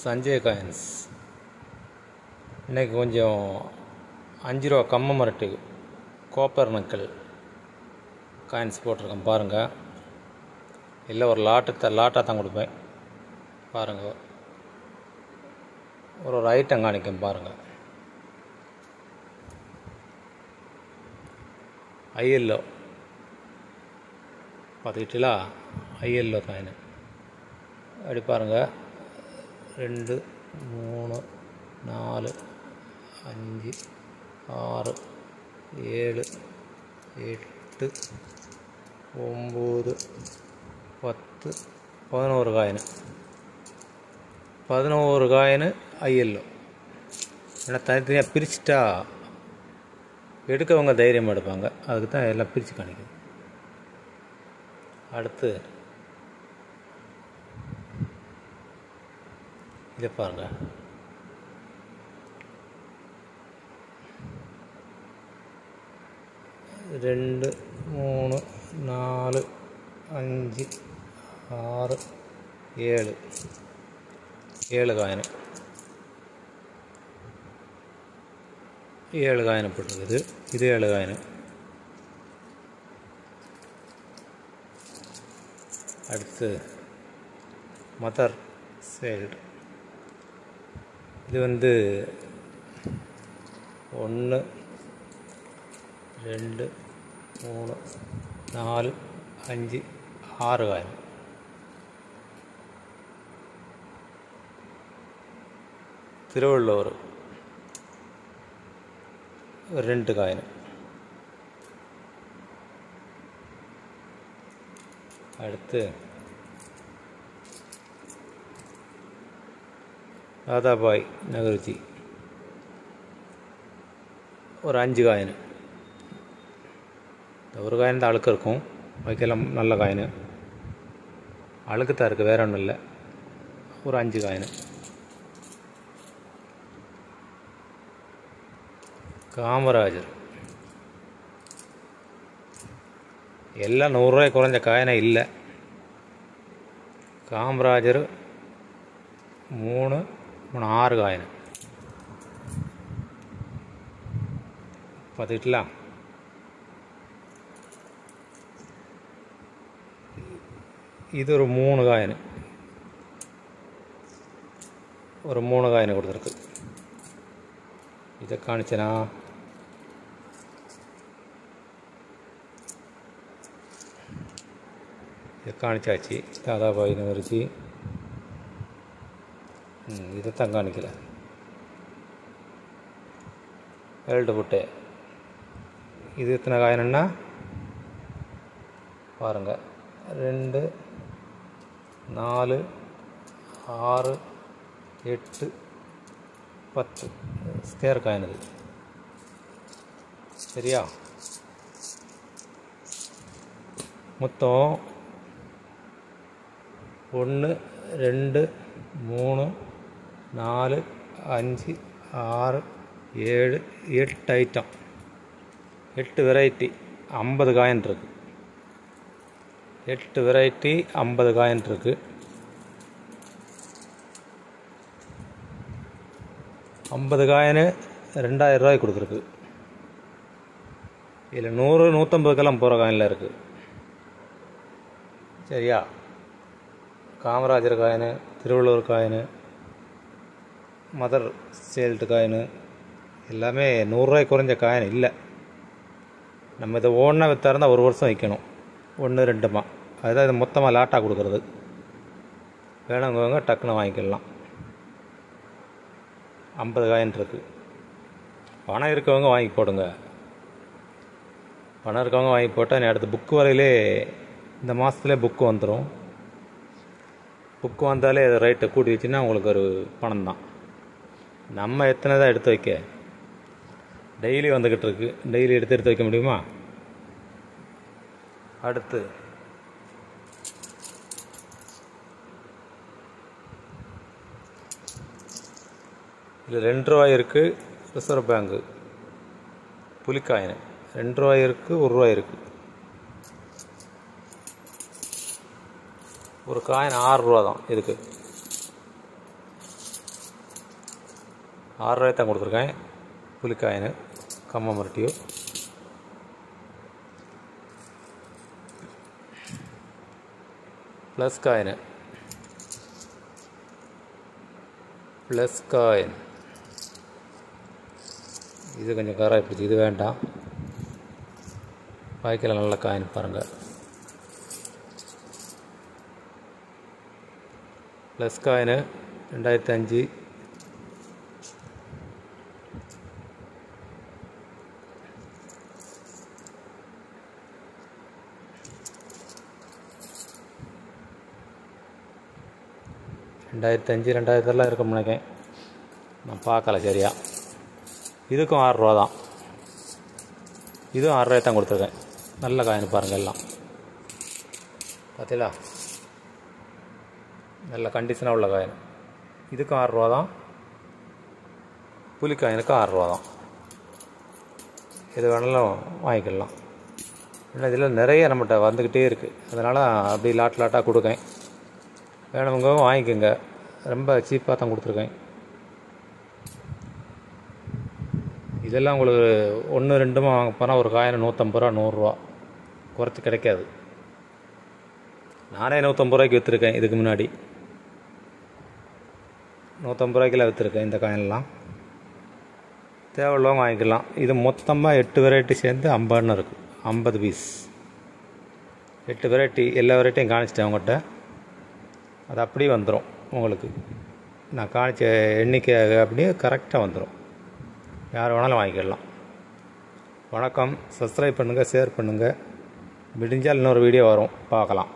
Sanjay coins இன்றைக்கி கொஞ்சம் 5 ரூபா கம்ம மரட்டு கோப்பர் நக்கல் காயின்ஸ் போட்டிருக்கேன் பாருங்கள். இல்லை ஒரு லாட்டாக தான் கொடுப்பேன் பாருங்கள். ஒரு ஐட்டம் காணிக்கும் பாருங்கள். ஐஎல்ஓ பார்த்துக்கிட்டீங்களா? ஐஎல்ஓ காயின் அப்படி பாருங்கள். 2 3 4 5 6 7 8 9 10 11 காயின். 11 coin ILO. ஏன்னா தனித்தனியாக பிரிச்சுட்டா எடுக்கவங்க தைரியமாக எடுப்பாங்க. அதுக்கு தான் எல்லாம் பிரித்து காணிக்குது. அடுத்து இதை பாருங்கள். ரெண்டு 3 4 5 6 7 காயின். 7 காயின் போட்டுருக்குது. இது 7 காயின். அடுத்து மதர் சேல்டு. இது 1 2 3 4 5 6 காயின். திருவள்ளூர் 2 காயின். அடுத்து தாதாபாய் நகர்ஜி ஒரு 5 காயின். ஒரு காயின் தான் அழுக்கு இருக்கும், வைக்கலாம் நல்ல காயின். அழுக்கு தான் இருக்குது, வேற ஒன்றும் இல்லை. ஒரு 5 காயின். காமராஜர் எல்லாம் 100 ரூபாய் குறைஞ்ச காயினே இல்லை. காமராஜர் 3 6 காயின். பார்த்துக்கிட்டலாம். இது ஒரு 3 காயின். ஒரு 3 காயின் கொடுத்துருக்கு. இதை காணிச்சனா இதை காணிச்சாச்சு. தாதாபாய் நகர்ஜி இதைத்தான் காணிக்கல. எல்டு புட்டே இது எத்தனை காயினா பாருங்கள். 2 4 6 8 10 ஸ்கேர் காயின். இது சரியா? மொத்தம் 1 2 3 4 5 6 7 8 ஐட்டம், 8 வெரைட்டி 50 காயின் இருக்குது. 8 வெரைட்டி 50 காயின் இருக்குது. 50 காயின் 2000 ரூபாய்க்கு கொடுத்துருக்கு. இதில் 100 150 போகிற காயினில் இருக்குது. சரியா? Kamarajar coin, Thiruvallur coin, mother சேல்டு காயின் எல்லாமே 100 ரூபாய் குறைஞ்ச காயின் இல்லை. நம்ம இதை ஒன்றா விற்றா இருந்தால் 1 வருஷம் வைக்கணும். 1 2மா அதுதான் இது மொத்தமாக லாட்டாக கொடுக்குறது. வேணுங்கவங்க டக்குன்னு வாங்கிக்கலாம். 50 காயின் இருக்குது. பணம் இருக்கவங்க வாங்கி போடுங்க. பணம் இருக்கவங்க வாங்கி போட்டால் நீ அடுத்து புக்கு வரையிலே இந்த மாதத்துலேயே புக்கு வந்துடும். புக்கு வந்தாலே ரேட்டை கூட்டி வச்சுன்னா உங்களுக்கு ஒரு பணம் தான். நம்ம எத்தனை தான் எடுத்து வைக்க, டெய்லி வந்துக்கிட்டு இருக்கு. டெய்லி எடுத்து வைக்க முடியுமா? அடுத்து இதில் 2 ரூபாய் இருக்குது. ரிசர்வ் பேங்கு புலிக்காயின் 2 ரூபாய் இருக்குது, 1 ரூபாய் இருக்குது. ஒரு காயின் 6 ரூபா தான் இதுக்கு. 6 தான் கொடுத்துருக்கேன். புலிக்காயின் கம்மமர டியூப். ப்ளஸ் காயின் இது கொஞ்சம் காராக பிடிச்சி, இது வேண்டாம். பாய்க்கில் நல்ல காயின் பாருங்கள். Plus coin 2005. $2005 2000 இருக்கும்னு நினைக்கிறேன், நான் பார்க்கல சரியா. இதுக்கும் $6 தான். இதுவும் $6 தான் கொடுத்துருக்கேன். நல்ல காயின் பாருங்கள், எல்லாம் பார்த்தீங்களா, நல்ல கண்டிஷனாக உள்ள காயின். இதுக்கும் $6 தான். புலிக்காயினுக்கும் $6 தான். எது வேணாலும் வாங்கிக்கலாம். ஏன்னா இதில் நிறைய நம்மகிட்ட வந்துக்கிட்டே இருக்குது, அதனால் அப்படி லாட்டாக கொடுக்கேன். வேணுங்க வாங்கிக்கோங்க, ரொம்ப சீப்பாக தான் கொடுத்துருக்கேன். இதெல்லாம் உங்களுக்கு 1 2 வாங்க போனால் ஒரு காயின் $150 $100 குறைச்சி கிடைக்காது. நானே $150 விற்றுருக்கேன். இதுக்கு முன்னாடி $150 விற்றுருக்கேன் இந்த காயின்லாம். தேவையுள்ளவங்க வாங்கிக்கலாம். இது மொத்தமாக 8 வெரைட்டி சேர்ந்து 50 இருக்குது. 50 பீஸ், 8 வெரைட்டி. எல்லா வெரைட்டியும் காணிச்சிட்டேன் உங்கள்கிட்ட. அது அப்படியே வந்துடும் உங்களுக்கு. நான் காணிச்ச எண்ணிக்கை அப்படியே கரெக்டாக வந்துடும். யார் வேணாலும் வாங்கிக்கலாம். வணக்கம். சப்ஸ்கிரைப் பண்ணுங்கள், ஷேர் பண்ணுங்கள். விடிஞ்சால் இன்னொரு வீடியோ வரும், பார்க்கலாம்.